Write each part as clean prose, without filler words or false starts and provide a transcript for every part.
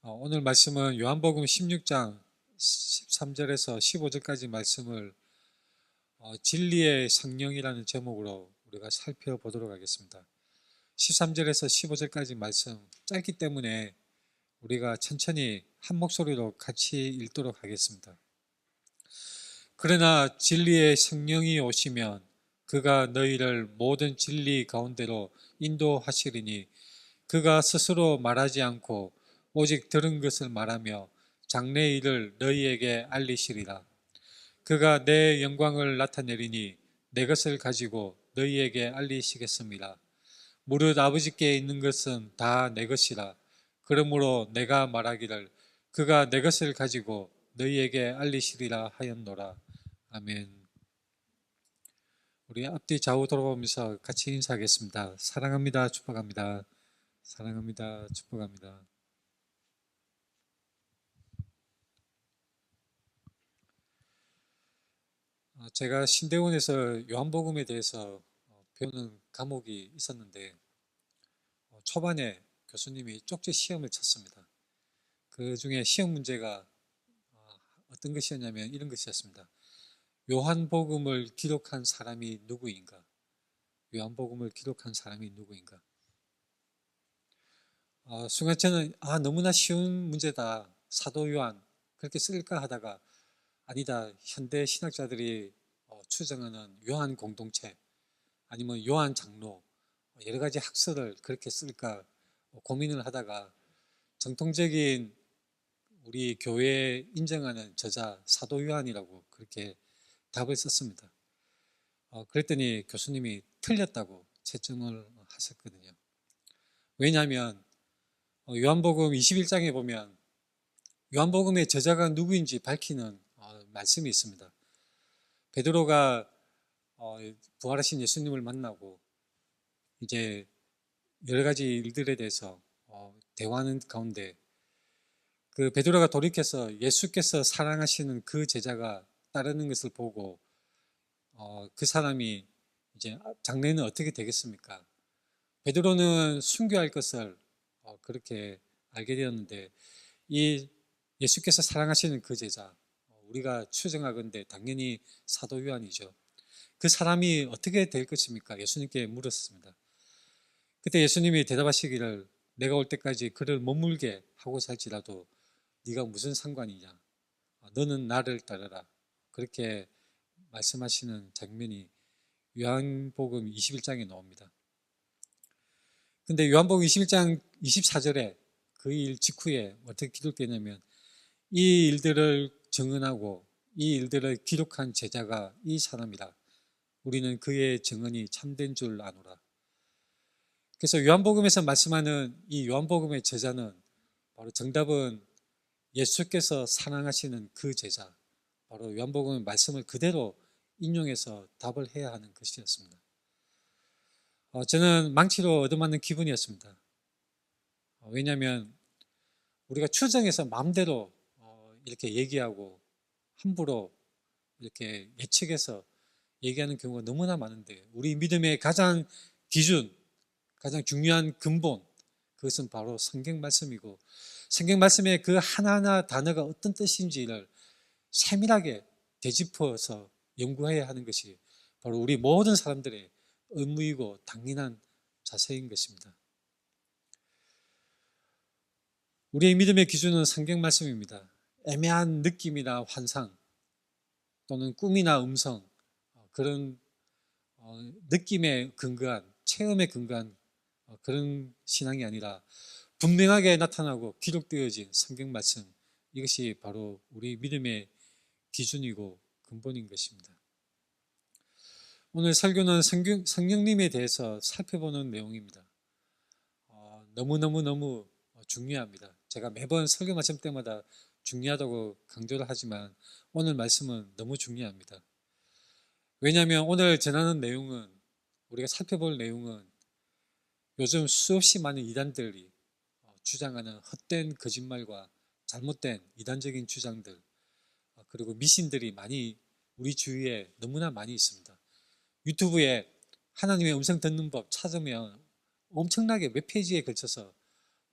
오늘 말씀은 요한복음 16장 13절에서 15절까지 말씀을 진리의 성령이라는 제목으로 우리가 살펴보도록 하겠습니다. 13절에서 15절까지 말씀 짧기 때문에 우리가 천천히 한 목소리로 같이 읽도록 하겠습니다. 그러나 진리의 성령이 오시면 그가 너희를 모든 진리 가운데로 인도하시리니 그가 스스로 말하지 않고 오직 들은 것을 말하며 장래의 일을 너희에게 알리시리라. 그가 내 영광을 나타내리니 내 것을 가지고 너희에게 알리시겠습니다. 무릇 아버지께 있는 것은 다 내 것이라. 그러므로 내가 말하기를 그가 내 것을 가지고 너희에게 알리시리라 하였노라. 아멘. 우리 앞뒤 좌우 돌아보면서 같이 인사하겠습니다. 사랑합니다. 축복합니다. 사랑합니다. 축복합니다. 제가 신대원에서 요한복음에 대해서 배우는 과목이 있었는데 초반에 교수님이 쪽지 시험을 쳤습니다. 그 중에 시험 문제가 어떤 것이었냐면 이런 것이었습니다. 요한복음을 기록한 사람이 누구인가? 요한복음을 기록한 사람이 누구인가? 순간 저는 너무나 쉬운 문제다. 사도 요한 그렇게 쓸까 하다가 아니다. 현대 신학자들이 추정하는 요한 공동체 아니면 요한 장로 여러 가지 학설을 그렇게 쓸까 고민을 하다가 정통적인 우리 교회에 인정하는 저자 사도 요한이라고 그렇게 답을 썼습니다. 그랬더니 교수님이 틀렸다고 채점을 하셨거든요. 왜냐하면 요한복음 21장에 보면 요한복음의 저자가 누구인지 밝히는 말씀이 있습니다. 베드로가 부활하신 예수님을 만나고 이제 여러 가지 일들에 대해서 대화하는 가운데 그 베드로가 돌이켜서 예수께서 사랑하시는 그 제자가 따르는 것을 보고 그 사람이 이제 장래는 어떻게 되겠습니까? 베드로는 순교할 것을 그렇게 알게 되었는데 이 예수께서 사랑하시는 그 제자 우리가 추정하건대 당연히 사도 요한이죠. 그 사람이 어떻게 될 것입니까? 예수님께 물었습니다. 그때 예수님이 대답하시기를 내가 올 때까지 그를 머물게 하고 살지라도 네가 무슨 상관이냐? 너는 나를 따르라. 그렇게 말씀하시는 장면이 요한복음 21장에 나옵니다. 근데 요한복음 21장 24절에 그 일 직후에 어떻게 기록되냐면 이 일들을 증언하고 이 일들을 기록한 제자가 이 사람이라. 우리는 그의 증언이 참된 줄 아노라. 그래서 요한복음에서 말씀하는 이 요한복음의 제자는 바로 정답은 예수께서 사랑하시는 그 제자, 바로 요한복음의 말씀을 그대로 인용해서 답을 해야 하는 것이었습니다. 저는 망치로 얻어맞는 기분이었습니다. 왜냐하면 우리가 추정해서 마음대로 이렇게 얘기하고 함부로 이렇게 예측해서 얘기하는 경우가 너무나 많은데 우리 믿음의 가장 기준, 가장 중요한 근본 그것은 바로 성경 말씀이고 성경 말씀의 그 하나하나 단어가 어떤 뜻인지를 세밀하게 되짚어서 연구해야 하는 것이 바로 우리 모든 사람들의 의무이고 당연한 자세인 것입니다. 우리의 믿음의 기준은 성경 말씀입니다. 애매한 느낌이나 환상 또는 꿈이나 음성 그런 느낌에 근거한 체험에 근거한 그런 신앙이 아니라 분명하게 나타나고 기록되어진 성경 말씀 이것이 바로 우리 믿음의 기준이고 근본인 것입니다. 오늘 설교는 성령님에 대해서 살펴보는 내용입니다. 너무 중요합니다. 제가 매번 설교 말씀 때마다 중요하다고 강조를 하지만 오늘 말씀은 너무 중요합니다. 왜냐하면 오늘 전하는 내용은 우리가 살펴볼 내용은 요즘 수없이 많은 이단들이 주장하는 헛된 거짓말과 잘못된 이단적인 주장들 그리고 미신들이 많이 우리 주위에 너무나 많이 있습니다. 유튜브에 하나님의 음성 듣는 법 찾으면 엄청나게 몇 페이지에 걸쳐서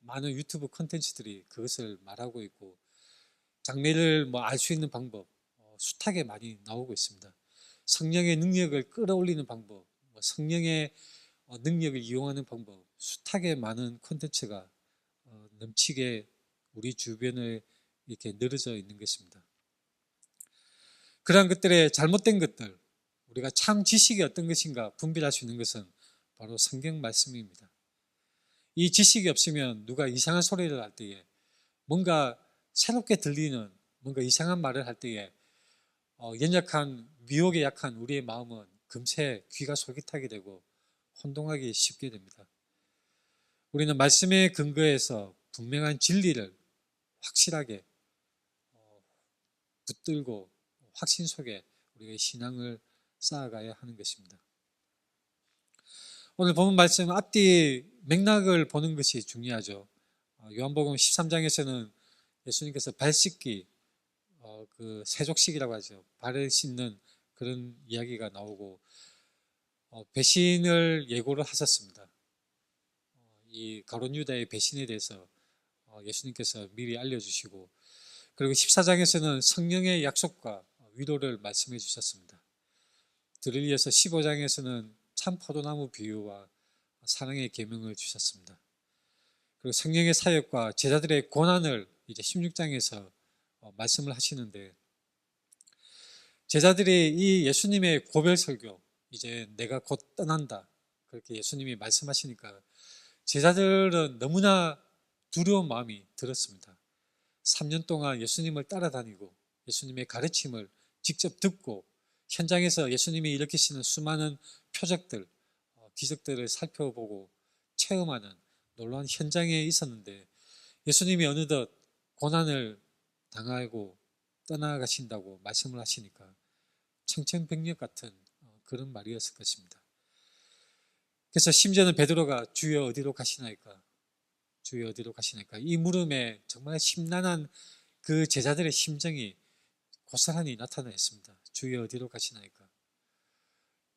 많은 유튜브 콘텐츠들이 그것을 말하고 있고, 장래를 알 수 있는 방법 숱하게 많이 나오고 있습니다. 성령의 능력을 끌어올리는 방법, 성령의 능력을 이용하는 방법, 숱하게 많은 콘텐츠가 넘치게 우리 주변에 이렇게 늘어져 있는 것입니다. 그러한 것들의 잘못된 것들, 우리가 참 지식이 어떤 것인가 분별할 수 있는 것은 바로 성경 말씀입니다. 이 지식이 없으면 누가 이상한 소리를 할 때에, 뭔가 새롭게 들리는 뭔가 이상한 말을 할 때에 연약한, 미혹에 약한 우리의 마음은 금세 귀가 솔깃하게 되고 혼동하기 쉽게 됩니다. 우리는 말씀의 근거에서 분명한 진리를 확실하게 붙들고 확신 속에 우리의 신앙을 쌓아가야 하는 것입니다. 오늘 본문 말씀 앞뒤 맥락을 보는 것이 중요하죠. 요한복음 13장에서는 예수님께서 발 씻기, 그 세족식이라고 하죠. 발을 씻는 그런 이야기가 나오고, 배신을 예고를 하셨습니다. 이 가룟 유다의 배신에 대해서 예수님께서 미리 알려주시고, 그리고 14장에서는 성령의 약속과 위로를 말씀해 주셨습니다. 들을 이어서 15장에서는 참 포도나무 비유와 사랑의 계명을 주셨습니다. 그리고 성령의 사역과 제자들의 고난을 이제 16장에서 말씀을 하시는데, 제자들이 이 예수님의 고별 설교, 이제 내가 곧 떠난다, 그렇게 예수님이 말씀하시니까 제자들은 너무나 두려운 마음이 들었습니다. 3년 동안 예수님을 따라다니고 예수님의 가르침을 직접 듣고 현장에서 예수님이 일으키시는 수많은 표적들, 기적들을 살펴보고 체험하는 놀라운 현장에 있었는데, 예수님이 어느덧 고난을 당하고 떠나가신다고 말씀을 하시니까 청천벽력 같은 그런 말이었을 것입니다. 그래서 심지어는 베드로가 주여 어디로 가시나이까? 주여 어디로 가시나이까? 이 물음에 정말 심란한 그 제자들의 심정이 고스란히 나타나 있습니다. 주여 어디로 가시나이까?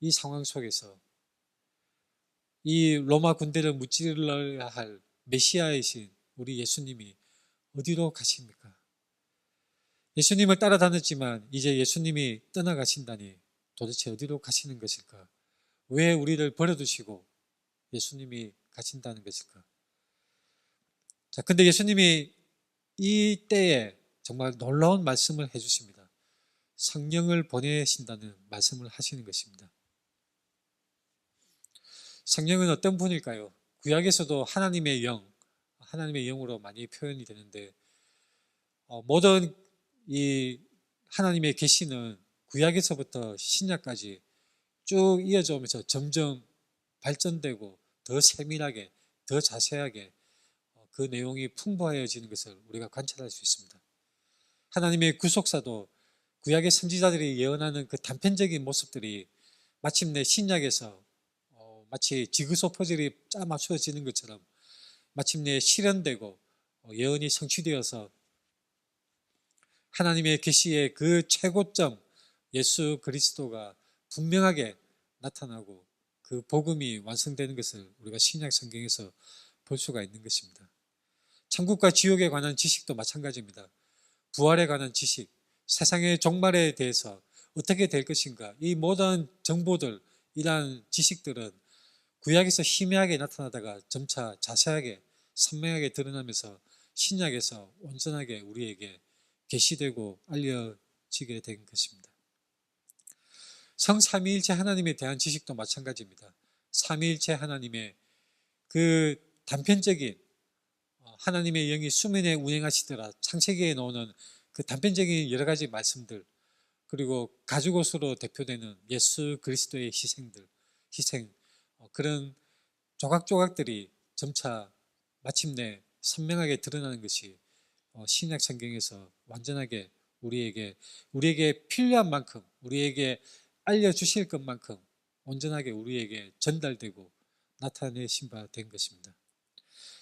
이 상황 속에서 이 로마 군대를 무찌르려 할 메시아이신 우리 예수님이 어디로 가십니까? 예수님을 따라다녔지만 이제 예수님이 떠나가신다니 도대체 어디로 가시는 것일까? 왜 우리를 버려두시고 예수님이 가신다는 것일까? 자, 근데 예수님이 이 때에 정말 놀라운 말씀을 해주십니다. 성령을 보내신다는 말씀을 하시는 것입니다. 성령은 어떤 분일까요? 구약에서도 하나님의 영, 하나님의 영으로 많이 표현이 되는데, 모든 이 하나님의 계시는 구약에서부터 신약까지 쭉 이어져 오면서 점점 발전되고 더 세밀하게, 더 자세하게 그 내용이 풍부해지는 것을 우리가 관찰할 수 있습니다. 하나님의 구속사도 구약의 선지자들이 예언하는 그 단편적인 모습들이 마침내 신약에서 마치 지그소 퍼즐이 짜 맞춰지는 것처럼 마침내 실현되고 예언이 성취되어서 하나님의 계시의 그 최고점 예수 그리스도가 분명하게 나타나고 그 복음이 완성되는 것을 우리가 신약 성경에서 볼 수가 있는 것입니다. 천국과 지옥에 관한 지식도 마찬가지입니다. 부활에 관한 지식, 세상의 종말에 대해서 어떻게 될 것인가, 이 모든 정보들, 이러한 지식들은 구약에서 희미하게 나타나다가 점차 자세하게 선명하게 드러나면서 신약에서 온전하게 우리에게 계시되고 알려지게 된 것입니다. 성삼위일체 하나님에 대한 지식도 마찬가지입니다. 삼위일체 하나님의 그 단편적인 하나님의 영이 수면에 운행하시더라 창세기에 나오는 그 단편적인 여러 가지 말씀들, 그리고 가죽옷으로 대표되는 예수 그리스도의 희생, 그런 조각조각들이 점차 마침내 선명하게 드러나는 것이 신약 성경에서 완전하게 우리에게 필요한 만큼, 우리에게 알려주실 것만큼 온전하게 우리에게 전달되고 나타내신 바 된 것입니다.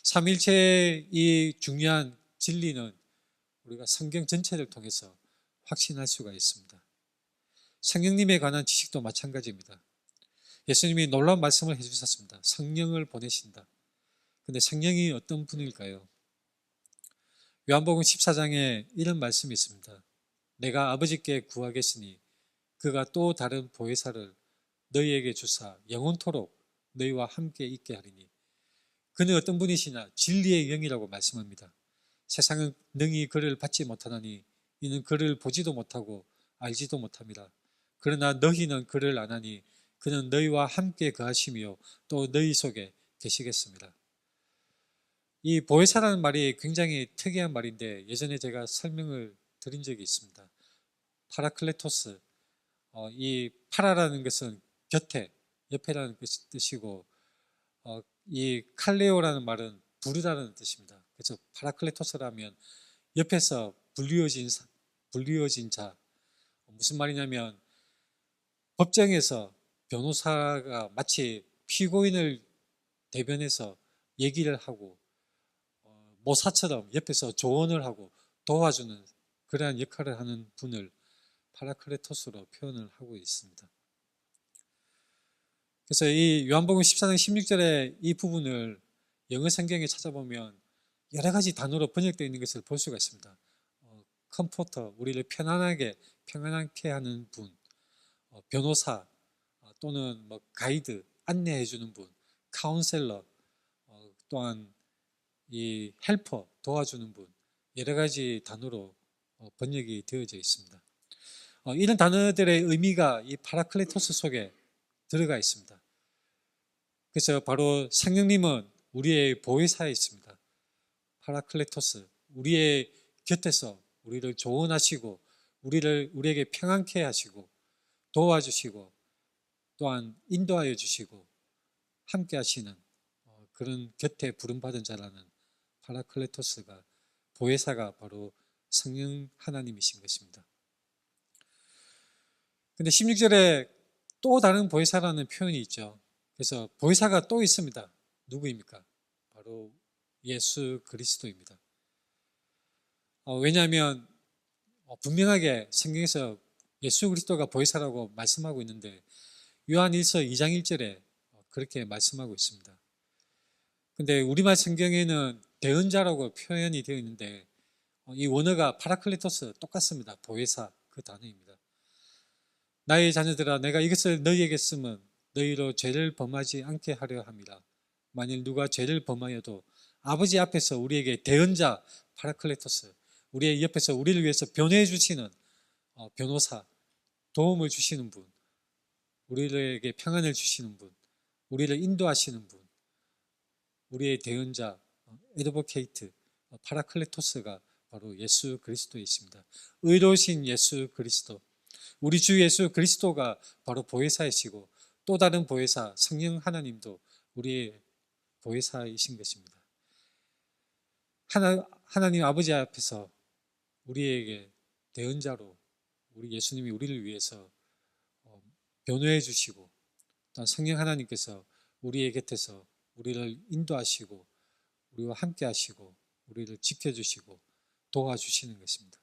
삼일체의 이 중요한 진리는 우리가 성경 전체를 통해서 확신할 수가 있습니다. 성령님에 관한 지식도 마찬가지입니다. 예수님이 놀라운 말씀을 해주셨습니다. 성령을 보내신다. 근데 성령이 어떤 분일까요? 요한복음 14장에 이런 말씀이 있습니다. 내가 아버지께 구하겠으니 그가 또 다른 보혜사를 너희에게 주사 영원토록 너희와 함께 있게 하리니 그는 어떤 분이시냐? 진리의 영이라고 말씀합니다. 세상은 능히 그를 받지 못하나니 이는 그를 보지도 못하고 알지도 못합니다. 그러나 너희는 그를 아나니 그는 너희와 함께 거하시며 또 너희 속에 계시겠습니다. 이 보혜사라는 말이 굉장히 특이한 말인데 예전에 제가 설명을 드린 적이 있습니다. 파라클레토스, 이 파라라는 것은 곁에, 옆에라는 뜻이고 이 칼레오라는 말은 부르다는 뜻입니다. 그래서 파라클레토스라면 옆에서 불리어진 자. 무슨 말이냐면 법정에서 변호사가 마치 피고인을 대변해서 얘기를 하고 모사처럼 옆에서 조언을 하고 도와주는 그러한 역할을 하는 분을 파라클레토스로 표현을 하고 있습니다. 그래서 이 요한복음 14장 16절에 이 부분을 영어 성경에 찾아보면 여러 가지 단어로 번역되어 있는 것을 볼 수가 있습니다. 컴포터, 우리를 평안하게 하는 분, 변호사, 또는 가이드, 안내해 주는 분, 카운셀러, 또한 이 헬퍼, 도와주는 분, 여러 가지 단어로 번역이 되어져 있습니다. 이런 단어들의 의미가 이 파라클레토스 속에 들어가 있습니다. 그래서 바로 성령님은 우리의 보혜사에 있습니다. 파라클레토스, 우리의 곁에서 우리를 조언하시고 우리에게 평안케 하시고 도와주시고 또한 인도하여 주시고 함께 하시는 그런 곁에 부름받은 자라는 파라클레토스가 보혜사가 바로 성령 하나님이신 것입니다. 근데 16절에 또 다른 보혜사라는 표현이 있죠. 그래서 보혜사가 또 있습니다. 누구입니까? 바로 예수 그리스도입니다. 왜냐하면 분명하게 성경에서 예수 그리스도가 보혜사라고 말씀하고 있는데 요한일서 2장 1절에 그렇게 말씀하고 있습니다. 근데 우리말 성경에는 대언자라고 표현이 되어 있는데 이 원어가 파라클레토스 똑같습니다. 보혜사 그 단어입니다. 나의 자녀들아 내가 이것을 너희에게 쓰면 너희로 죄를 범하지 않게 하려 함이라. 만일 누가 죄를 범하여도 아버지 앞에서 우리에게 대언자 파라클레토스 우리의 옆에서 우리를 위해서 변호해 주시는 변호사 도움을 주시는 분 우리에게 평안을 주시는 분 우리를 인도하시는 분 우리의 대언자 에드보케이트 파라클레토스가 바로 예수 그리스도에 있습니다. 의로우신 예수 그리스도 우리 주 예수 그리스도가 바로 보혜사이시고 또 다른 보혜사 성령 하나님도 우리의 보혜사이신 것입니다. 하나님 아버지 앞에서 우리에게 대언자로 우리 예수님이 우리를 위해서 변호해 주시고 또한 성령 하나님께서 우리의 곁에서 우리를 인도하시고 우리와 함께 하시고 우리를 지켜주시고 도와주시는 것입니다.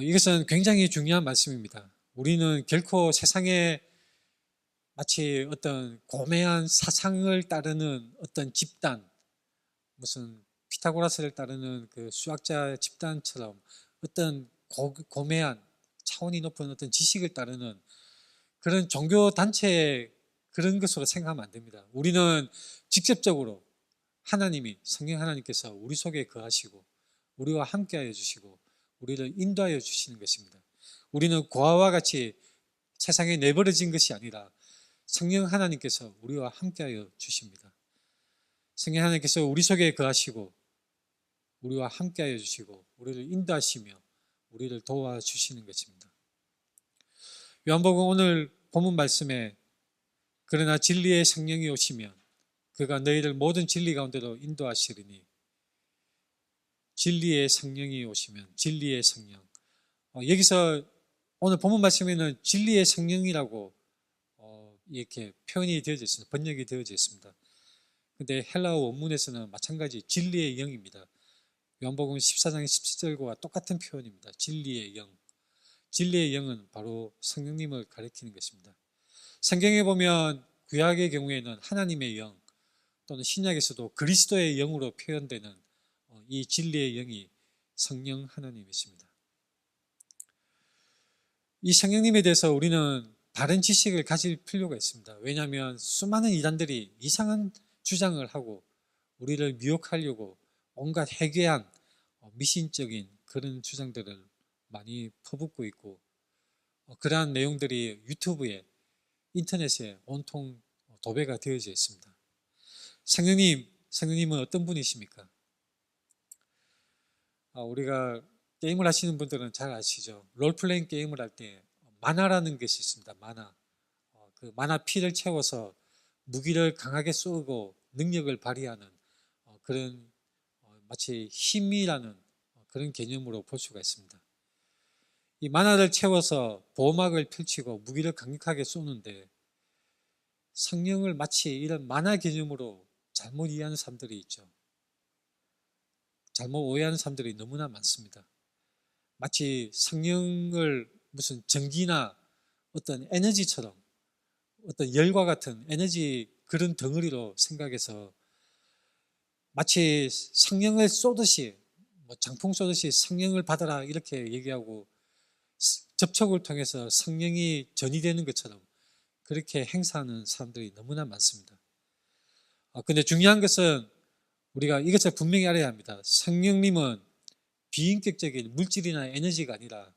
이것은 굉장히 중요한 말씀입니다. 우리는 결코 세상에 마치 어떤 고매한 사상을 따르는 어떤 집단, 무슨 피타고라스를 따르는 그 수학자 집단처럼 어떤 고매한 차원이 높은 어떤 지식을 따르는 그런 종교 단체의 그런 것으로 생각하면 안 됩니다. 우리는 직접적으로 하나님이 성령 하나님께서 우리 속에 거하시고 우리와 함께하여 주시고 우리를 인도하여 주시는 것입니다. 우리는 고아와 같이 세상에 내버려진 것이 아니라 성령 하나님께서 우리와 함께하여 주십니다. 성령 하나님께서 우리 속에 거하시고 우리와 함께하여 주시고 우리를 인도하시며 우리를 도와주시는 것입니다. 요한복음 오늘 본문 말씀에 그러나 진리의 성령이 오시면 그가 너희를 모든 진리 가운데로 인도하시리니 진리의 성령이 오시면 진리의 성령 여기서 오늘 본문 말씀에는 진리의 성령이라고 이렇게 표현이 되어져 있습니다. 번역이 되어져 있습니다. 근데 헬라어 원문에서는 마찬가지 진리의 영입니다. 요한복음 14장 17절과 똑같은 표현입니다. 진리의 영. 진리의 영은 바로 성령님을 가리키는 것입니다. 성경에 보면 구약의 경우에는 하나님의 영, 또는 신약에서도 그리스도의 영으로 표현되는 이 진리의 영이 성령 하나님이십니다. 이 성령님에 대해서 우리는 바른 지식을 가질 필요가 있습니다. 왜냐하면 수많은 이단들이 이상한 주장을 하고 우리를 미혹하려고 온갖 해괴한 미신적인 그런 주장들을 많이 퍼붓고 있고, 그러한 내용들이 유튜브에, 인터넷에 온통 도배가 되어져 있습니다. 성령님은 어떤 분이십니까? 우리가 게임을 하시는 분들은 잘 아시죠? 롤플레잉 게임을 할 때 마나라는 것이 있습니다. 마나. 그 마나 피를 채워서 무기를 강하게 쏘고 능력을 발휘하는 그런 마치 힘이라는 그런 개념으로 볼 수가 있습니다. 이 마나를 채워서 보호막을 펼치고 무기를 강력하게 쏘는데, 성령을 마치 이런 마나 개념으로 잘못 이해하는 사람들이 있죠. 잘못 오해하는 사람들이 너무나 많습니다. 마치 성령을 무슨 전기나 어떤 에너지처럼, 어떤 열과 같은 에너지 그런 덩어리로 생각해서 마치 성령을 쏘듯이, 장풍 쏘듯이 성령을 받아라 이렇게 얘기하고 접촉을 통해서 성령이 전이되는 것처럼 그렇게 행사하는 사람들이 너무나 많습니다. 근데 중요한 것은 우리가 이것을 분명히 알아야 합니다. 성령님은 비인격적인 물질이나 에너지가 아니라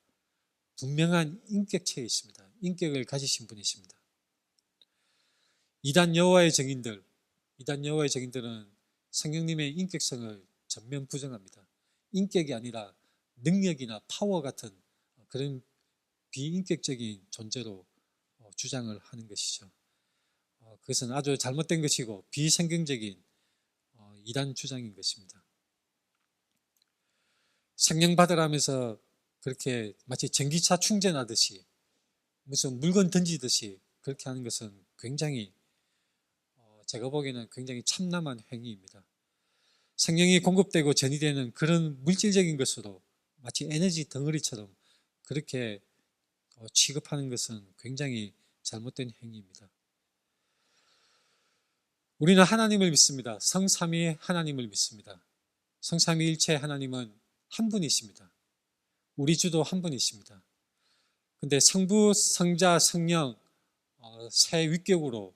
분명한 인격체에 있습니다. 인격을 가지신 분이십니다. 이단 여호와의 증인들은 성령님의 인격성을 전면 부정합니다. 인격이 아니라 능력이나 파워 같은 그런 비인격적인 존재로 주장을 하는 것이죠. 그것은 아주 잘못된 것이고 비성경적인 이단 주장인 것입니다. 성령 받으라면서 그렇게 마치 전기차 충전하듯이 무슨 물건 던지듯이 그렇게 하는 것은 굉장히 제가 보기에는 굉장히 참남한 행위입니다. 성령이 공급되고 전이되는 그런 물질적인 것으로 마치 에너지 덩어리처럼 그렇게 취급하는 것은 굉장히 잘못된 행위입니다. 우리는 하나님을 믿습니다. 성삼위 하나님을 믿습니다. 성삼위일체 하나님은 한 분이십니다. 우리 주도 한 분이십니다. 근데 성부, 성자, 성령 세 위격으로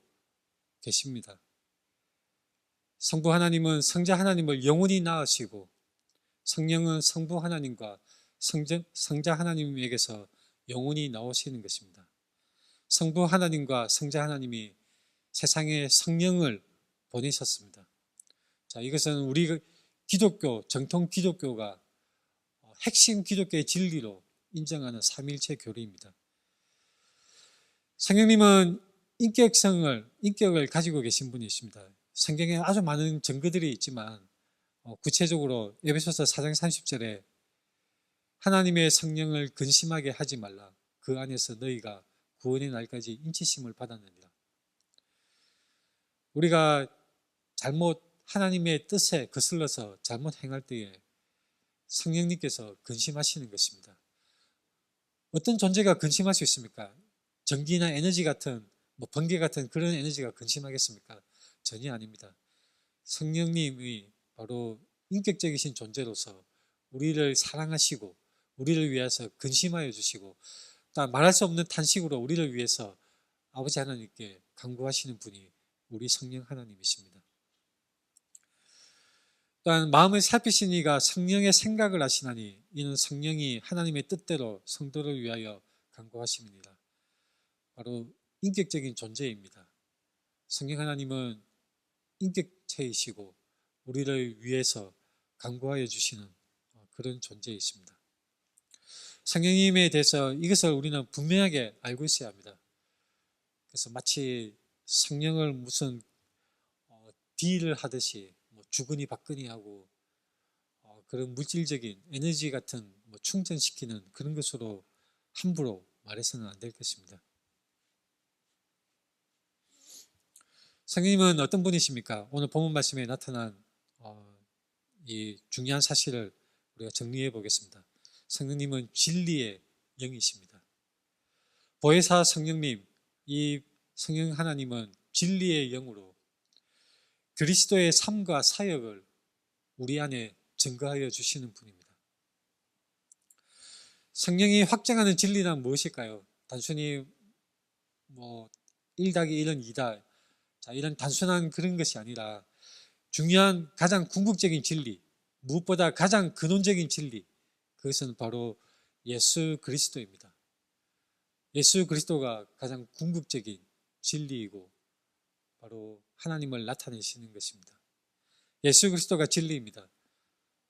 계십니다. 성부 하나님은 성자 하나님을 영원히 낳으시고, 성령은 성부 하나님과 성자 하나님에게서 영원히 나오시는 것입니다. 성부 하나님과 성자 하나님이 세상에 성령을 보내셨습니다. 자, 이것은 우리 기독교, 정통 기독교가 핵심 기독교의 진리로 인정하는 삼위일체 교리입니다. 성령님은 인격을 가지고 계신 분이십니다. 성경에 아주 많은 증거들이 있지만 구체적으로 에베소서 4장 30절에 하나님의 성령을 근심하게 하지 말라. 그 안에서 너희가 구원의 날까지 인치심을 받았느니라. 우리가 잘못 하나님의 뜻에 거슬러서 잘못 행할 때에 성령님께서 근심하시는 것입니다. 어떤 존재가 근심할 수 있습니까? 전기나 에너지 같은 번개 같은 그런 에너지가 근심하겠습니까? 전혀 아닙니다. 성령님이 바로 인격적이신 존재로서 우리를 사랑하시고 우리를 위해서 근심하여 주시고 또 말할 수 없는 탄식으로 우리를 위해서 아버지 하나님께 간구하시는 분이 우리 성령 하나님이십니다. 또한 마음을 살피신 이가 성령의 생각을 하시나니 이는 성령이 하나님의 뜻대로 성도를 위하여 간구하심이니라. 바로 인격적인 존재입니다. 성령 하나님은 인격체이시고 우리를 위해서 간구하여 주시는 그런 존재이십니다. 성령님에 대해서 이것을 우리는 분명하게 알고 있어야 합니다. 그래서 마치 성령을 무슨 딜을 하듯이 주거니 받거니 하고 그런 물질적인 에너지 같은 충전시키는 그런 것으로 함부로 말해서는 안 될 것입니다. 성령님은 어떤 분이십니까? 오늘 본문 말씀에 나타난 이 중요한 사실을 우리가 정리해 보겠습니다. 성령님은 진리의 영이십니다. 보혜사 성령님, 이 성령 하나님은 진리의 영으로 그리스도의 삶과 사역을 우리 안에 증거하여 주시는 분입니다. 성령이 확증하는 진리란 무엇일까요? 단순히 1+1은 2다. 자, 이런 단순한 그런 것이 아니라 중요한 가장 궁극적인 진리, 무엇보다 가장 근원적인 진리, 그것은 바로 예수 그리스도입니다. 예수 그리스도가 가장 궁극적인 진리이고 바로 하나님을 나타내시는 것입니다. 예수 그리스도가 진리입니다.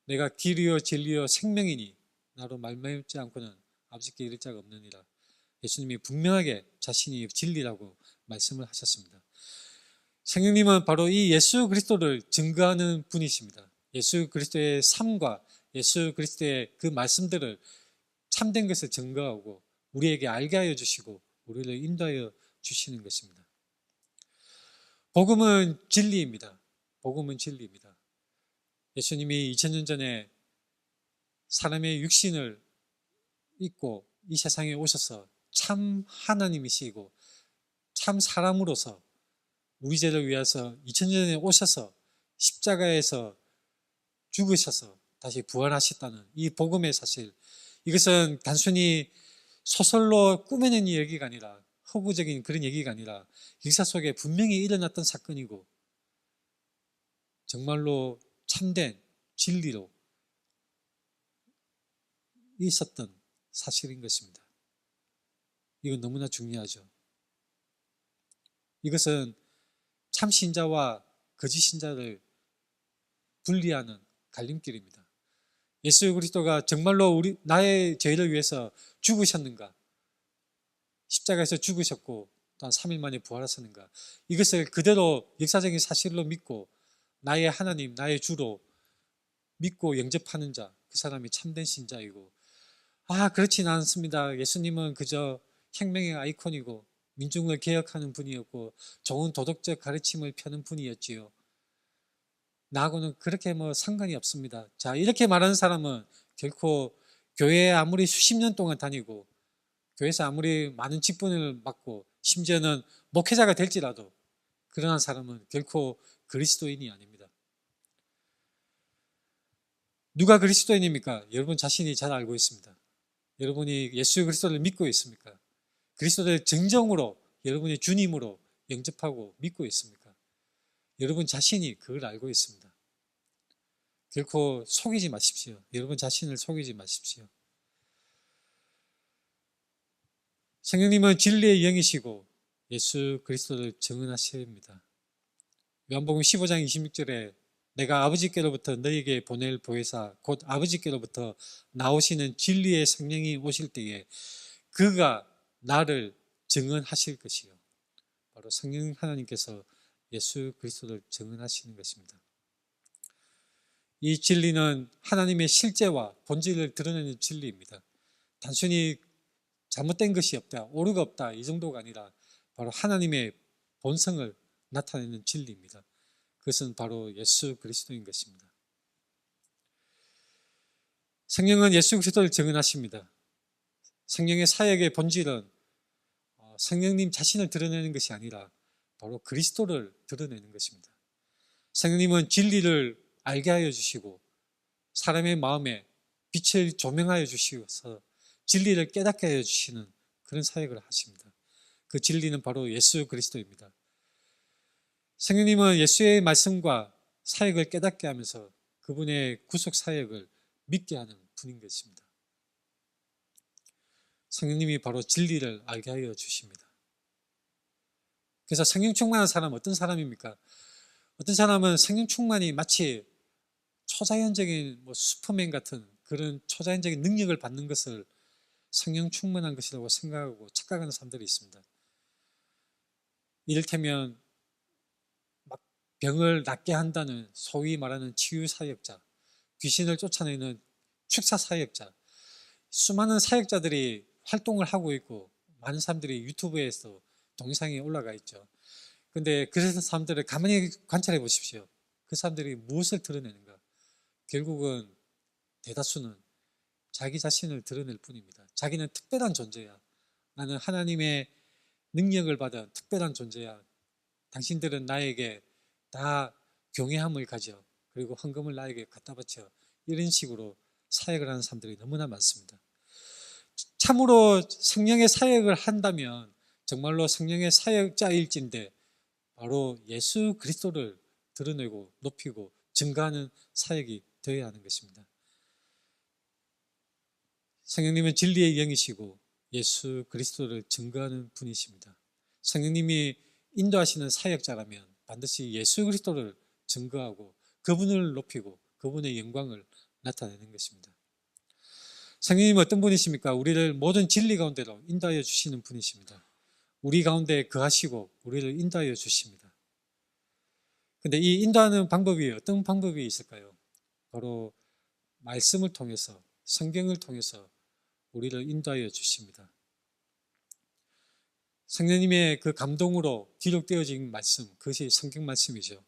내가 길이요 진리요 생명이니 나로 말미암지 않고는 아버지께 이를 자가 없느니라. 예수님이 분명하게 자신이 진리라고 말씀을 하셨습니다. 성령님은 바로 이 예수 그리스도를 증거하는 분이십니다. 예수 그리스도의 삶과 예수 그리스도의 그 말씀들을 참된 것을 증거하고 우리에게 알게 하여 주시고 우리를 인도하여 주시는 것입니다. 복음은 진리입니다. 복음은 진리입니다. 예수님이 2000년 전에 사람의 육신을 입고 이 세상에 오셔서 참 하나님이시고 참 사람으로서 우리 죄를 위해서 2000년 전에 오셔서 십자가에서 죽으셔서 다시 부활하셨다는 이 복음의 사실, 이것은 단순히 소설로 꾸며낸 얘기가 아니라 허구적인 그런 얘기가 아니라 역사 속에 분명히 일어났던 사건이고 정말로 참된 진리로 있었던 사실인 것입니다. 이건 너무나 중요하죠. 이것은 참 신자와 거짓 신자를 분리하는 갈림길입니다. 예수 그리스도가 정말로 나의 죄를 위해서 죽으셨는가? 십자가에서 죽으셨고 또한 3일 만에 부활하셨는가? 이것을 그대로 역사적인 사실로 믿고 나의 하나님, 나의 주로 믿고 영접하는 자, 그 사람이 참된 신자이고, 그렇진 않습니다. 예수님은 그저 혁명의 아이콘이고 민중을 개혁하는 분이었고 좋은 도덕적 가르침을 펴는 분이었지요. 나하고는 그렇게 상관이 없습니다. 자, 이렇게 말하는 사람은 결코 교회에 아무리 수십 년 동안 다니고 교회에서 아무리 많은 직분을 맡고 심지어는 목회자가 될지라도 그러한 사람은 결코 그리스도인이 아닙니다. 누가 그리스도인입니까? 여러분 자신이 잘 알고 있습니다. 여러분이 예수 그리스도를 믿고 있습니까? 그리스도를 정정으로 여러분의 주님으로 영접하고 믿고 있습니까? 여러분 자신이 그걸 알고 있습니다. 결코 속이지 마십시오. 여러분 자신을 속이지 마십시오. 성령님은 진리의 영이시고 예수 그리스도를 증언하셔야 합니다. 요한복음 15장 26절에 내가 아버지께로부터 너희에게 보낼 보혜사 곧 아버지께로부터 나오시는 진리의 성령이 오실 때에 그가 나를 증언하실 것이요. 바로 성령 하나님께서 예수 그리스도를 증언하시는 것입니다. 이 진리는 하나님의 실제와 본질을 드러내는 진리입니다. 단순히 잘못된 것이 없다, 오류가 없다 이 정도가 아니라 바로 하나님의 본성을 나타내는 진리입니다. 그것은 바로 예수 그리스도인 것입니다. 성령은 예수 그리스도를 증언하십니다. 성령의 사역의 본질은 성령님 자신을 드러내는 것이 아니라 바로 그리스도를 드러내는 것입니다. 성령님은 진리를 알게 하여 주시고 사람의 마음에 빛을 조명하여 주시어서 진리를 깨닫게 하여 주시는 그런 사역을 하십니다. 그 진리는 바로 예수 그리스도입니다. 성령님은 예수의 말씀과 사역을 깨닫게 하면서 그분의 구속 사역을 믿게 하는 분인 것입니다. 성령님이 바로 진리를 알게 하여 주십니다. 그래서 성령 충만한 사람은 어떤 사람입니까? 어떤 사람은 성령 충만이 마치 초자연적인 슈퍼맨 같은 그런 초자연적인 능력을 받는 것을 성령 충만한 것이라고 생각하고 착각하는 사람들이 있습니다. 이를테면 막 병을 낫게 한다는 소위 말하는 치유 사역자, 귀신을 쫓아내는 축사 사역자, 수많은 사역자들이 활동을 하고 있고 많은 사람들이 유튜브에서 동영상이 올라가 있죠. 그런데 그런 사람들을 가만히 관찰해 보십시오. 그 사람들이 무엇을 드러내는가? 결국은 대다수는 자기 자신을 드러낼 뿐입니다. 자기는 특별한 존재야. 나는 하나님의 능력을 받은 특별한 존재야. 당신들은 나에게 다 경외함을 가져 그리고 헌금을 나에게 갖다 바쳐 이런 식으로 사역을 하는 사람들이 너무나 많습니다. 참으로 성령의 사역을 한다면 정말로 성령의 사역자일진데 바로 예수 그리스도를 드러내고 높이고 증거하는 사역이 되어야 하는 것입니다. 성령님은 진리의 영이시고 예수 그리스도를 증거하는 분이십니다. 성령님이 인도하시는 사역자라면 반드시 예수 그리스도를 증거하고 그분을 높이고 그분의 영광을 나타내는 것입니다. 성령님은 어떤 분이십니까? 우리를 모든 진리 가운데로 인도하여 주시는 분이십니다. 우리 가운데 거하시고 우리를 인도하여 주십니다. 근데 이 인도하는 방법이 어떤 방법이 있을까요? 바로 말씀을 통해서, 성경을 통해서 우리를 인도하여 주십니다. 성령님의 그 감동으로 기록되어진 말씀, 그것이 성경 말씀이죠.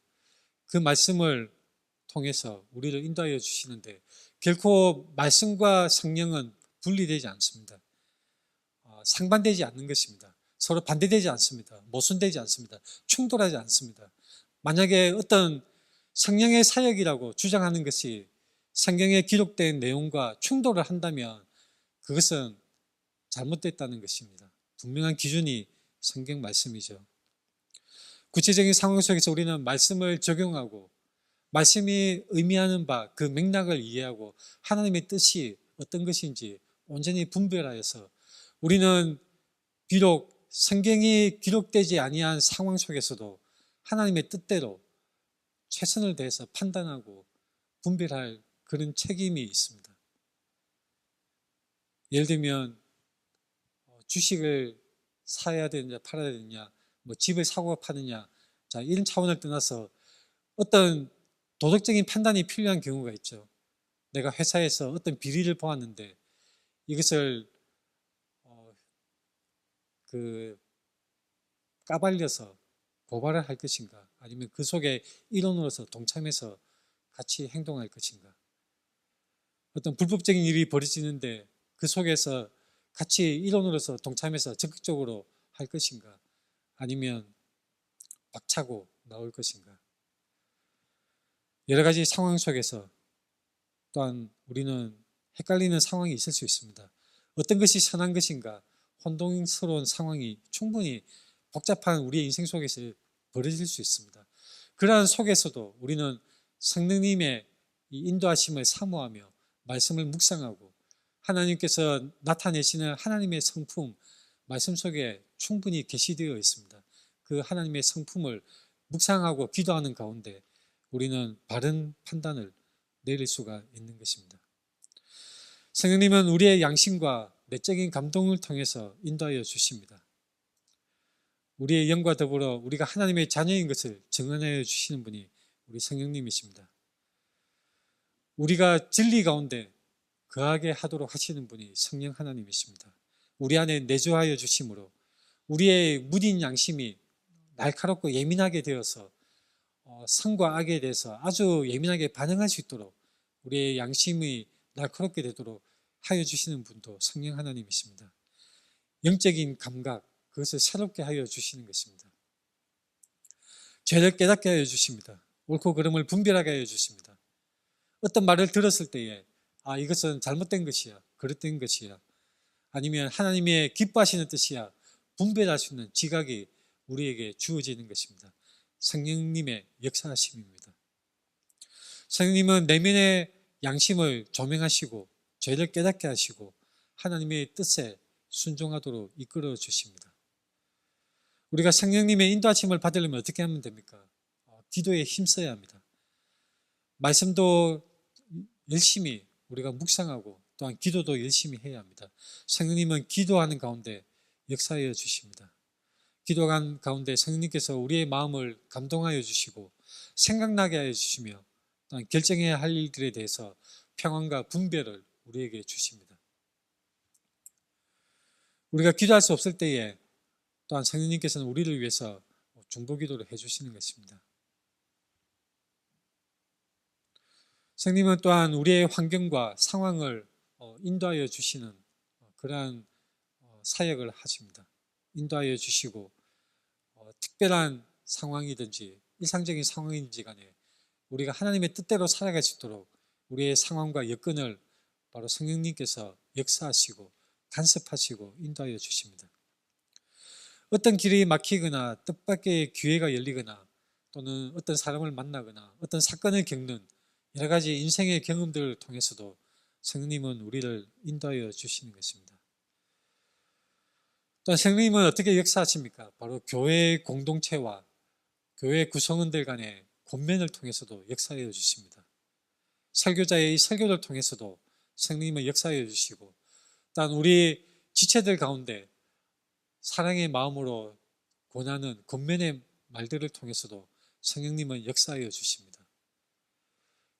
그 말씀을 통해서 우리를 인도하여 주시는데 결코 말씀과 성령은 분리되지 않습니다. 상반되지 않는 것입니다. 서로 반대되지 않습니다. 모순되지 않습니다. 충돌하지 않습니다. 만약에 어떤 성령의 사역이라고 주장하는 것이 성경에 기록된 내용과 충돌을 한다면 그것은 잘못됐다는 것입니다. 분명한 기준이 성경 말씀이죠. 구체적인 상황 속에서 우리는 말씀을 적용하고 말씀이 의미하는 바 그 맥락을 이해하고 하나님의 뜻이 어떤 것인지 온전히 분별하여서 우리는 비록 성경이 기록되지 아니한 상황 속에서도 하나님의 뜻대로 최선을 다해서 판단하고 분별할 그런 책임이 있습니다. 예를 들면 주식을 사야 되느냐 팔아야 되느냐 뭐 집을 사고 파느냐 자 이런 차원을 떠나서 어떤 도덕적인 판단이 필요한 경우가 있죠. 내가 회사에서 어떤 비리를 보았는데 이것을 까발려서 고발을 할 것인가 아니면 그 속에 일원으로서 동참해서 같이 행동할 것인가. 어떤 불법적인 일이 벌어지는데 그 속에서 같이 일원으로서 동참해서 적극적으로 할 것인가 아니면 박차고 나올 것인가. 여러 가지 상황 속에서 또한 우리는 헷갈리는 상황이 있을 수 있습니다. 어떤 것이 선한 것인가 혼동스러운 상황이 충분히 복잡한 우리의 인생 속에서 벌어질 수 있습니다. 그러한 속에서도 우리는 성령님의 인도하심을 사모하며 말씀을 묵상하고 하나님께서 나타내시는 하나님의 성품 말씀 속에 충분히 계시되어 있습니다. 그 하나님의 성품을 묵상하고 기도하는 가운데 우리는 바른 판단을 내릴 수가 있는 것입니다. 성령님은 우리의 양심과 내적인 감동을 통해서 인도하여 주십니다. 우리의 영과 더불어 우리가 하나님의 자녀인 것을 증언하여 주시는 분이 우리 성령님이십니다. 우리가 진리 가운데 거하게 하도록 하시는 분이 성령 하나님이십니다. 우리 안에 내주하여 주심으로 우리의 무딘 양심이 날카롭고 예민하게 되어서 선과 악에 대해서 아주 예민하게 반응할 수 있도록 우리의 양심이 날카롭게 되도록 하여 주시는 분도 성령 하나님이십니다. 영적인 감각, 그것을 새롭게 하여 주시는 것입니다. 죄를 깨닫게 하여 주십니다. 옳고 그름을 분별하게 하여 주십니다. 어떤 말을 들었을 때에 이것은 잘못된 것이야, 그릇된 것이야, 아니면 하나님의 기뻐하시는 뜻이야 분별할 수 있는 지각이 우리에게 주어지는 것입니다. 성령님의 역사하심입니다. 성령님은 내면의 양심을 조명하시고 죄를 깨닫게 하시고 하나님의 뜻에 순종하도록 이끌어 주십니다. 우리가 성령님의 인도하심을 받으려면 어떻게 하면 됩니까? 기도에 힘써야 합니다. 말씀도 열심히 우리가 묵상하고 또한 기도도 열심히 해야 합니다. 성령님은 기도하는 가운데 역사하여 주십니다. 기도하는 가운데 성령님께서 우리의 마음을 감동하여 주시고 생각나게 하여 주시며 또한 결정해야 할 일들에 대해서 평안과 분별을 우리에게 주십니다. 우리가 기도할 수 없을 때에 또한 성령님께서는 우리를 위해서 중보기도를 해주시는 것입니다. 성령님은 또한 우리의 환경과 상황을 인도하여 주시는 그러한 사역을 하십니다. 인도하여 주시고 특별한 상황이든지 일상적인 상황인지 간에 우리가 하나님의 뜻대로 살아갈 수 있도록 우리의 상황과 여건을 바로 성령님께서 역사하시고 간섭하시고 인도하여 주십니다. 어떤 길이 막히거나 뜻밖의 기회가 열리거나 또는 어떤 사람을 만나거나 어떤 사건을 겪는 여러 가지 인생의 경험들을 통해서도 성령님은 우리를 인도하여 주시는 것입니다. 또한 성령님은 어떻게 역사하십니까? 바로 교회 공동체와 교회 구성원들 간의 권면을 통해서도 역사하여 주십니다. 설교자의 이 설교를 통해서도 성령님은 역사하여 주시고, 또한 우리 지체들 가운데 사랑의 마음으로 권하는 권면의 말들을 통해서도 성령님은 역사하여 주십니다.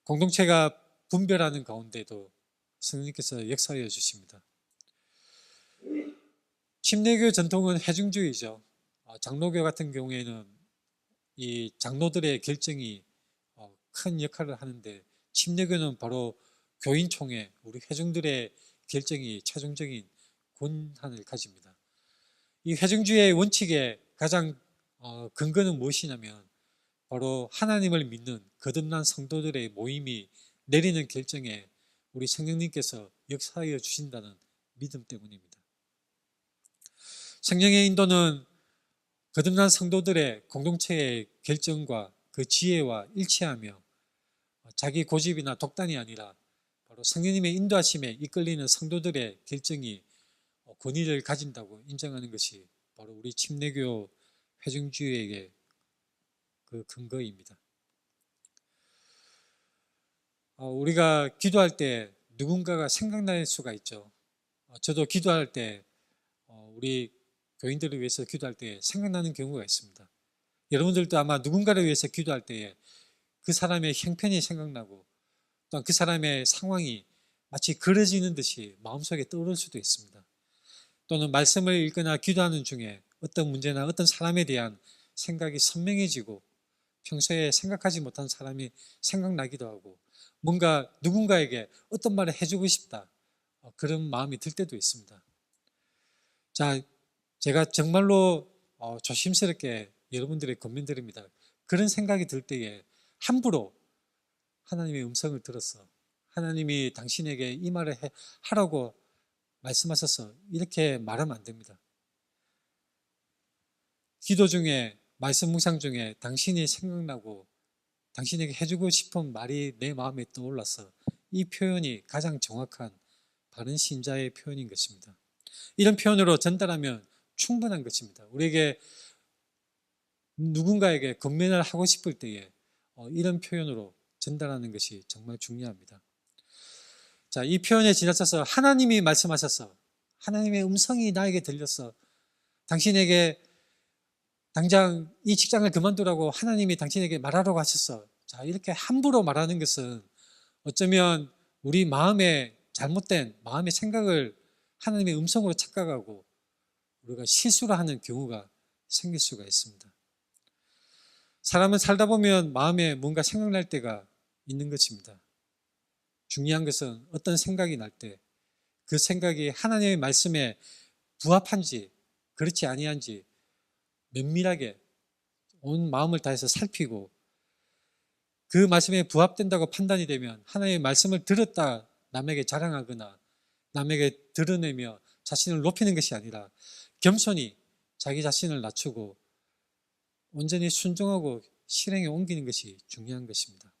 공동체가 분별하는 가운데도 성령님께서 역사하여 주십니다. 침례교 전통은 회중주의죠. 장로교 같은 경우에는 이 장로들의 결정이 큰 역할을 하는데, 침례교는 바로 교인총회, 우리 회중들의 결정이 최종적인 권한을 가집니다. 이 회중주의의 원칙의 가장 근거는 무엇이냐면 바로 하나님을 믿는 거듭난 성도들의 모임이 내리는 결정에 우리 성령님께서 역사하여 주신다는 믿음 때문입니다. 성령의 인도는 거듭난 성도들의 공동체의 결정과 그 지혜와 일치하며 자기 고집이나 독단이 아니라 바로 성령님의 인도하심에 이끌리는 성도들의 결정이 권위를 가진다고 인정하는 것이 바로 우리 침례교 회중주의의 그 근거입니다. 우리가 기도할 때 누군가가 생각날 수가 있죠. 저도 기도할 때 우리 교인들을 위해서 기도할 때 생각나는 경우가 있습니다. 여러분들도 아마 누군가를 위해서 기도할 때에 그 사람의 형편이 생각나고 또한 그 사람의 상황이 마치 그려지는 듯이 마음속에 떠오를 수도 있습니다. 또는 말씀을 읽거나 기도하는 중에 어떤 문제나 어떤 사람에 대한 생각이 선명해지고 평소에 생각하지 못한 사람이 생각나기도 하고 뭔가 누군가에게 어떤 말을 해주고 싶다, 그런 마음이 들 때도 있습니다. 자, 제가 정말로 조심스럽게 여러분들의 권면드립니다. 그런 생각이 들 때에 함부로 하나님의 음성을 들어서 하나님이 당신에게 이 말을 하라고 말씀하셔서 이렇게 말하면 안 됩니다. 기도 중에, 말씀 묵상 중에 당신이 생각나고 당신에게 해주고 싶은 말이 내 마음에 떠올라서 이 표현이 가장 정확한 바른 신자의 표현인 것입니다. 이런 표현으로 전달하면 충분한 것입니다. 우리에게 누군가에게 권면을 하고 싶을 때에 이런 표현으로 전달하는 것이 정말 중요합니다. 자, 이 표현에 지나쳐서 하나님이 말씀하셔서 하나님의 음성이 나에게 들렸어, 당신에게 당장 이 직장을 그만두라고 하나님이 당신에게 말하라고 하셨어. 자, 이렇게 함부로 말하는 것은 어쩌면 우리 마음의 잘못된 마음의 생각을 하나님의 음성으로 착각하고 우리가 실수를 하는 경우가 생길 수가 있습니다. 사람은 살다 보면 마음에 뭔가 생각날 때가 있는 것입니다. 중요한 것은 어떤 생각이 날 때 그 생각이 하나님의 말씀에 부합한지 그렇지 아니한지 면밀하게 온 마음을 다해서 살피고 그 말씀에 부합된다고 판단이 되면 하나님의 말씀을 들었다 남에게 자랑하거나 남에게 드러내며 자신을 높이는 것이 아니라 겸손히 자기 자신을 낮추고 온전히 순종하고 실행에 옮기는 것이 중요한 것입니다.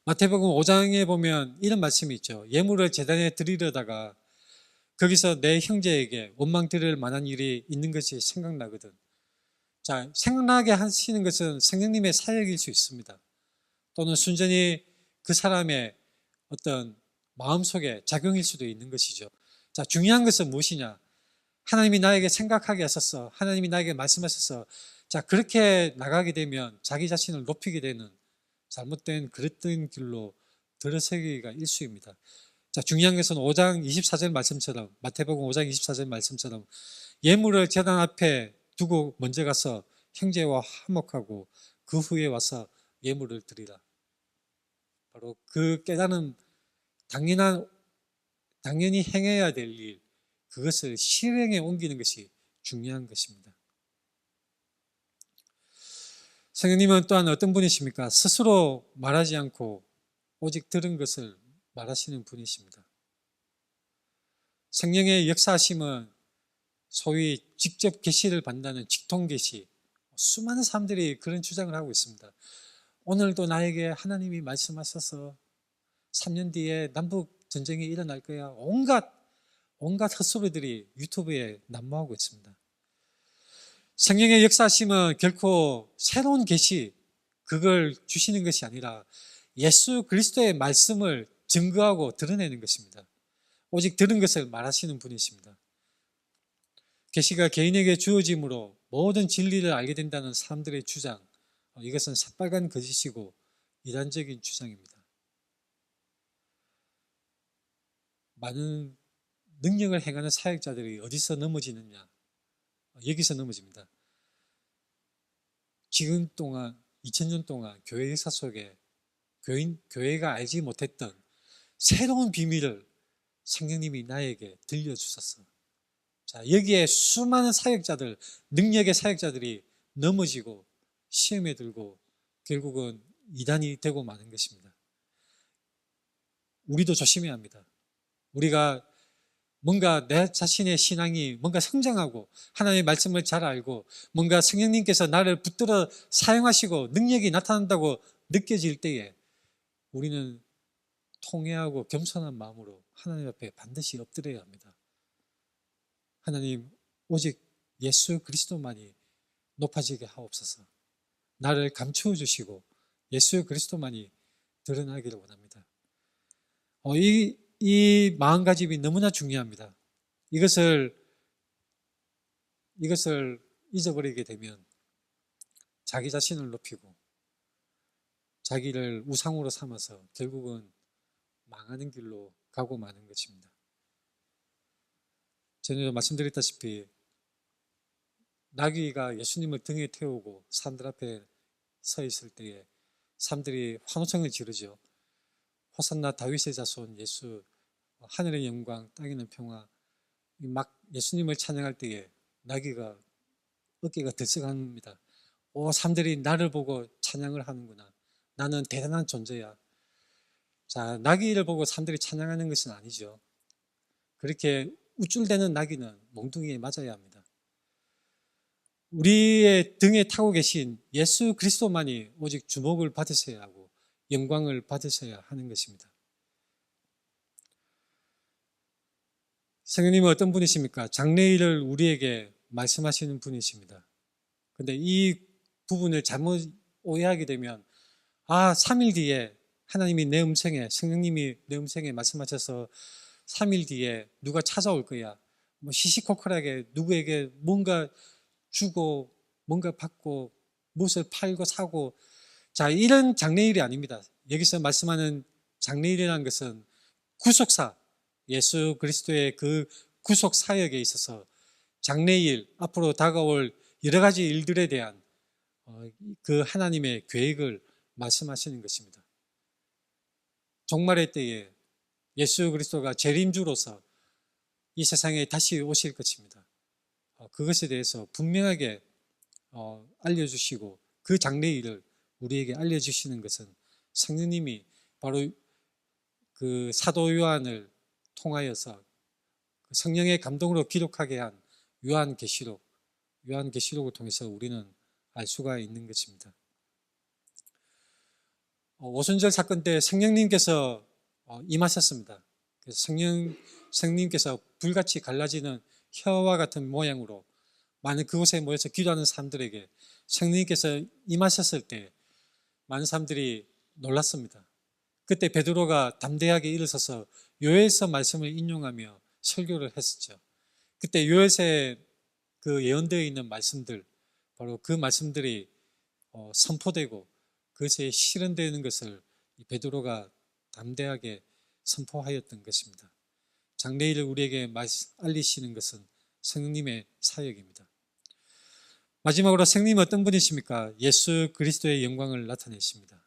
마태복음 5장에 보면 이런 말씀이 있죠. 예물을 제단에 드리려다가 거기서 내 형제에게 원망 드릴 만한 일이 있는 것이 생각나거든. 자, 생각나게 하시는 것은 성령님의 사역일 수 있습니다. 또는 순전히 그 사람의 어떤 마음속에 작용일 수도 있는 것이죠. 자, 중요한 것은 무엇이냐? 하나님이 나에게 생각하게 하셨어. 하나님이 나에게 말씀하셔서 자, 그렇게 나가게 되면 자기 자신을 높이게 되는 잘못된 그랬던 길로 들어서기가 일수입니다. 자, 중요한 것은 5장 24절 말씀처럼, 마태복음 5장 24절 말씀처럼 예물을 제단 앞에 두고 먼저 가서 형제와 화목하고 그 후에 와서 예물을 드리라. 바로 그 깨달은 당연히 행해야 될 일, 그것을 실행에 옮기는 것이 중요한 것입니다. 성령님은 또한 어떤 분이십니까? 스스로 말하지 않고 오직 들은 것을 말하시는 분이십니다. 성령의 역사하심은 소위 직접 계시를 받는다는 직통 계시, 수많은 사람들이 그런 주장을 하고 있습니다. 오늘도 나에게 하나님이 말씀하셔서 3년 뒤에 남북 전쟁이 일어날 거야. 온갖 헛소리들이 유튜브에 난무하고 있습니다. 성령의 역사하심은 결코 새로운 계시, 그걸 주시는 것이 아니라 예수 그리스도의 말씀을 증거하고 드러내는 것입니다. 오직 들은 것을 말하시는 분이십니다. 계시가 개인에게 주어짐으로 모든 진리를 알게 된다는 사람들의 주장, 이것은 새빨간 거짓이고 이단적인 주장입니다. 많은 능력을 행하는 사역자들이 어디서 넘어지느냐? 여기서 넘어집니다. 지금 동안 2000년 동안 교회 역사 속에 교회가 알지 못했던 새로운 비밀을 성령님이 나에게 들려주셨어. 자, 여기에 수많은 사역자들, 능력의 사역자들이 넘어지고 시험에 들고 결국은 이단이 되고 마는 것입니다. 우리도 조심해야 합니다. 우리가 뭔가 내 자신의 신앙이 뭔가 성장하고 하나님의 말씀을 잘 알고 뭔가 성령님께서 나를 붙들어 사용하시고 능력이 나타난다고 느껴질 때에 우리는 통회하고 겸손한 마음으로 하나님 앞에 반드시 엎드려야 합니다. 하나님, 오직 예수 그리스도만이 높아지게 하옵소서. 나를 감추어 주시고 예수 그리스도만이 드러나기를 원합니다. 이 마음가짐이 너무나 중요합니다. 이것을 잊어버리게 되면 자기 자신을 높이고 자기를 우상으로 삼아서 결국은 망하는 길로 가고 마는 것입니다. 전에도 말씀드렸다시피 나귀가 예수님을 등에 태우고 사람들 앞에 서 있을 때에 사람들이 환호성을 지르죠. 호산나 다윗의 자손 예수, 하늘의 영광, 땅에는 평화. 막 예수님을 찬양할 때에 나귀가 어깨가 들썩합니다. 사람들이 나를 보고 찬양을 하는구나. 나는 대단한 존재야. 자, 나귀를 보고 사람들이 찬양하는 것은 아니죠. 그렇게 우쭐대는 나귀는 몽둥이에 맞아야 합니다. 우리의 등에 타고 계신 예수 그리스도만이 오직 주목을 받으셔야 하고 영광을 받으셔야 하는 것입니다. 성령님은 어떤 분이십니까? 장래일을 우리에게 말씀하시는 분이십니다. 근데 이 부분을 잘못 오해하게 되면 3일 뒤에 하나님이 내 음성에, 성령님이 내 음성에 말씀하셔서 3일 뒤에 누가 찾아올 거야. 시시콜콜하게 누구에게 뭔가 주고 뭔가 받고 무엇을 팔고 사고, 자, 이런 장래일이 아닙니다. 여기서 말씀하는 장래일이라는 것은 구속사, 예수 그리스도의 그 구속 사역에 있어서 장래일, 앞으로 다가올 여러 가지 일들에 대한 그 하나님의 계획을 말씀하시는 것입니다. 종말의 때에 예수 그리스도가 재림주로서 이 세상에 다시 오실 것입니다. 그것에 대해서 분명하게 알려주시고 그 장래일을 우리에게 알려주시는 것은 성령님이 바로 그 사도 요한을 통하여서 성령의 감동으로 기록하게 한 요한계시록을 통해서 우리는 알 수가 있는 것입니다. 오순절 사건 때 성령님께서 임하셨습니다. 성령님께서 불같이 갈라지는 혀와 같은 모양으로 많은 그곳에 모여서 기도하는 사람들에게 성령님께서 임하셨을 때 많은 사람들이 놀랐습니다. 그때 베드로가 담대하게 일어서서 요엘서 말씀을 인용하며 설교를 했었죠. 그때 요엘서에 그 예언되어 있는 말씀들, 바로 그 말씀들이 선포되고 그것에 실현되는 것을 베드로가 담대하게 선포하였던 것입니다. 장래일을 우리에게 알리시는 것은 성령님의 사역입니다. 마지막으로 성령님은 어떤 분이십니까? 예수 그리스도의 영광을 나타내십니다.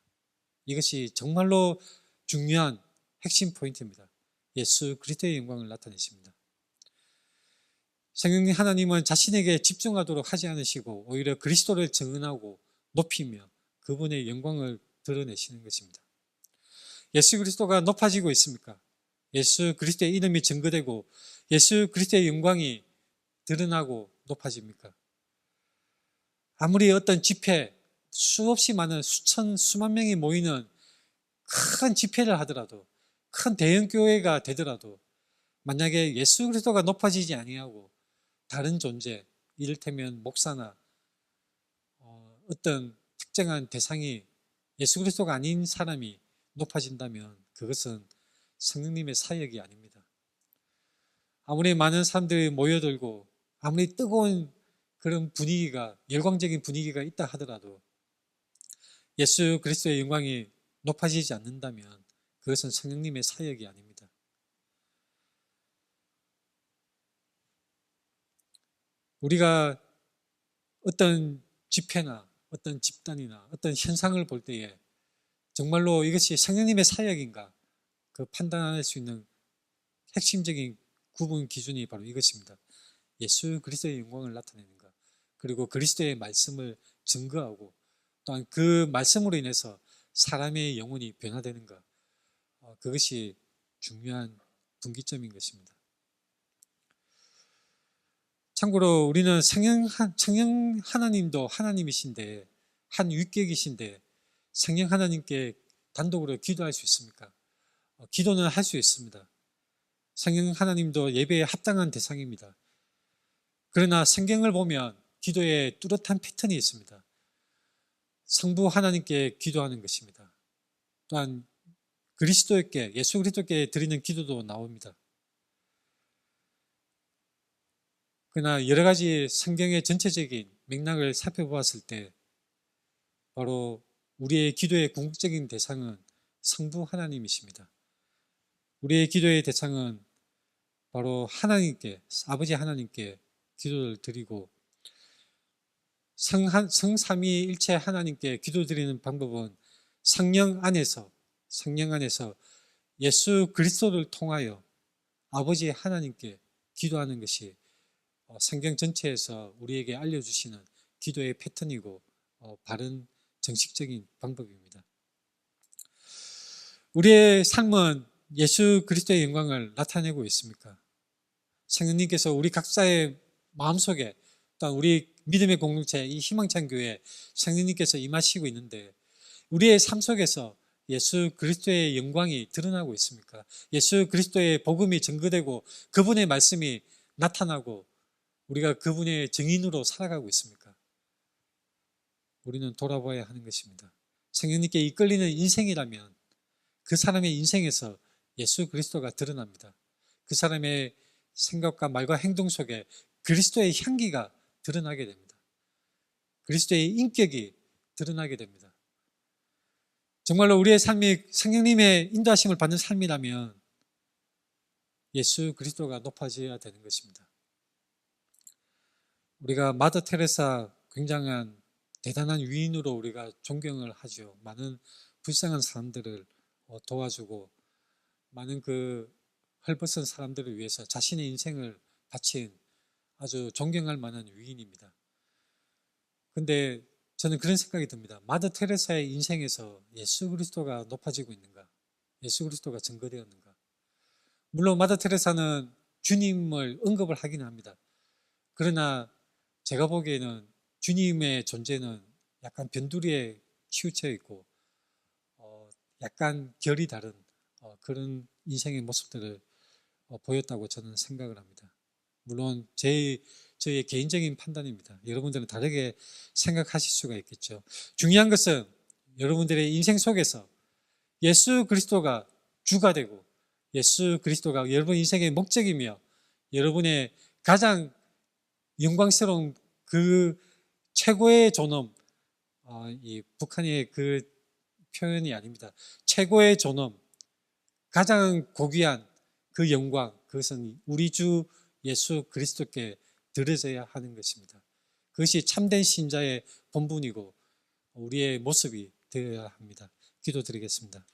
이것이 정말로 중요한 핵심 포인트입니다. 예수 그리스도의 영광을 나타내십니다. 성령님 하나님은 자신에게 집중하도록 하지 않으시고 오히려 그리스도를 증언하고 높이며 그분의 영광을 드러내시는 것입니다. 예수 그리스도가 높아지고 있습니까? 예수 그리스도의 이름이 증거되고 예수 그리스도의 영광이 드러나고 높아집니까? 아무리 어떤 집회, 수없이 많은 수천, 수만 명이 모이는 큰 집회를 하더라도, 큰 대형 교회가 되더라도 만약에 예수 그리스도가 높아지지 아니하고 다른 존재, 이를테면 목사나 어떤 특정한 대상이 예수 그리스도가 아닌 사람이 높아진다면 그것은 성령님의 사역이 아닙니다. 아무리 많은 사람들이 모여들고 아무리 뜨거운 그런 분위기가, 열광적인 분위기가 있다 하더라도 예수 그리스도의 영광이 높아지지 않는다면 그것은 성령님의 사역이 아닙니다. 우리가 어떤 집회나 어떤 집단이나 어떤 현상을 볼 때에 정말로 이것이 성령님의 사역인가 그 판단할 수 있는 핵심적인 구분 기준이 바로 이것입니다. 예수 그리스도의 영광을 나타내는가, 그리고 그리스도의 말씀을 증거하고 또한 그 말씀으로 인해서 사람의 영혼이 변화되는가, 그것이 중요한 분기점인 것입니다. 참고로 우리는 성령 하나님도 하나님이신데, 한 위격이신데 성령 하나님께 단독으로 기도할 수 있습니까? 기도는 할 수 있습니다. 성령 하나님도 예배에 합당한 대상입니다. 그러나 성경을 보면 기도에 뚜렷한 패턴이 있습니다. 성부 하나님께 기도하는 것입니다. 또한 그리스도께, 예수 그리스도께 드리는 기도도 나옵니다. 그러나 여러 가지 성경의 전체적인 맥락을 살펴보았을 때 바로 우리의 기도의 궁극적인 대상은 성부 하나님이십니다. 우리의 기도의 대상은 바로 하나님께, 아버지 하나님께 기도를 드리고 성삼위일체 하나님께 기도드리는 방법은 성령 안에서 예수 그리스도를 통하여 아버지 하나님께 기도하는 것이 성경 전체에서 우리에게 알려주시는 기도의 패턴이고 바른 정식적인 방법입니다. 우리의 삶은 예수 그리스도의 영광을 나타내고 있습니까? 성령님께서 우리 각자의 마음속에 또한 우리 믿음의 공동체 이 희망찬 교회에 성령님께서 임하시고 있는데 우리의 삶 속에서 예수 그리스도의 영광이 드러나고 있습니까? 예수 그리스도의 복음이 증거되고 그분의 말씀이 나타나고 우리가 그분의 증인으로 살아가고 있습니까? 우리는 돌아봐야 하는 것입니다. 성령님께 이끌리는 인생이라면 그 사람의 인생에서 예수 그리스도가 드러납니다. 그 사람의 생각과 말과 행동 속에 그리스도의 향기가 드러나게 됩니다. 그리스도의 인격이 드러나게 됩니다. 정말로 우리의 삶이 성령님의 인도하심을 받는 삶이라면 예수 그리스도가 높아져야 되는 것입니다. 우리가 마더 테레사 굉장한 대단한 위인으로 우리가 존경을 하죠. 많은 불쌍한 사람들을 도와주고 많은 그 헐벗은 사람들을 위해서 자신의 인생을 바친 아주 존경할 만한 위인입니다. 근데 저는 그런 생각이 듭니다. 마더 테레사의 인생에서 예수 그리스도가 높아지고 있는가? 예수 그리스도가 증거되었는가? 물론 마더 테레사는 주님을 언급을 하긴 합니다. 그러나 제가 보기에는 주님의 존재는 약간 변두리에 치우쳐 있고 약간 결이 다른 그런 인생의 모습들을 보였다고 저는 생각을 합니다. 물론 저의 개인적인 판단입니다. 여러분들은 다르게 생각하실 수가 있겠죠. 중요한 것은 여러분들의 인생 속에서 예수 그리스도가 주가 되고 예수 그리스도가 여러분 인생의 목적이며 여러분의 가장 영광스러운 그 최고의 존엄, 이 북한의 그 표현이 아닙니다. 최고의 존엄, 가장 고귀한 그 영광, 그것은 우리 주 예수 그리스도께 드려져야 하는 것입니다. 그것이 참된 신자의 본분이고 우리의 모습이 되어야 합니다. 기도드리겠습니다.